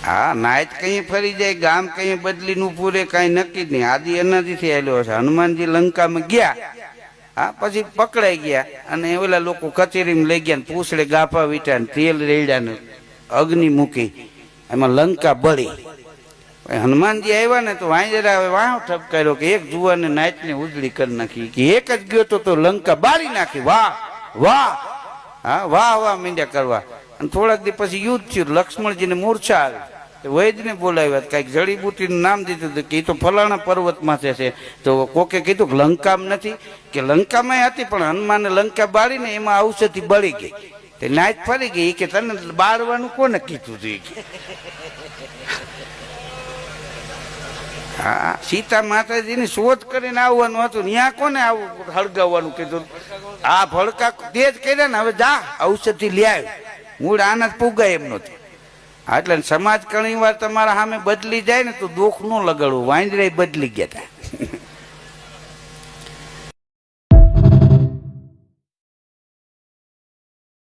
હા નાયત કઈ ફરી જાય, ગામ કઈ બદલી નું પૂરે કઈ નક્કી જ નહીં. આદિ અનાદિથી આવેલો છે. હનુમાનજી લંકામાં ગયા, હા પછી પકડાઈ ગયા અને ઓલા લોકો કચેરીમાં લઈ ગયા, પૂછડે ગાફા વીટા, તેલ રેડ્યા ને અગ્નિ મૂકી, એમાં લંકા બળી. હનુમાનજી આવ્યા ને તો વાંજરા હવે વાહ ઠપકાર્યો કે એક જુવાને નાયત ને ઉજળી કરી નાખી, કે એક જ ગયો તો લંકા બાળી નાખી. વાહ વાહ, હા વાહ વાહ મીંડ્યા કરવા. અને થોડાક દી પછી યુદ્ધ થયું, લક્ષ્મણજીને મૂર્છા આવી, વૈદને બોલાવ્યા, કઈક જડીબુટીનું નામ દીધું હતું કે એ તો ફલાણા પર્વતમાં છે. તો કોકે કીધું કે લંકામાં નથી, કે લંકામાં હતી પણ હનુમાને લંકા બાળીને એમાં ઔષધિ બળી ગઈ, તે નાયત ફરી ગઈ. કે તને બાળવાનું કોને કીધું હતું? હા સીતા માતાજીની શોધ કરીને આવવાનું હતું, ત્યાં કોને આવું હળગાવવાનું કીધું? આ ભડકા તેજ કર્યા ને, હવે જા ઔષધિ લઈ આવ્યો. મૂળ આના પૂગાય એમ નથી. એટલે સમાજ ઘણી વાર તમારા સામે બદલી જાય ને તો દુઃખ ન લગાડવું. વાંદરા બદલી ગયા હતા.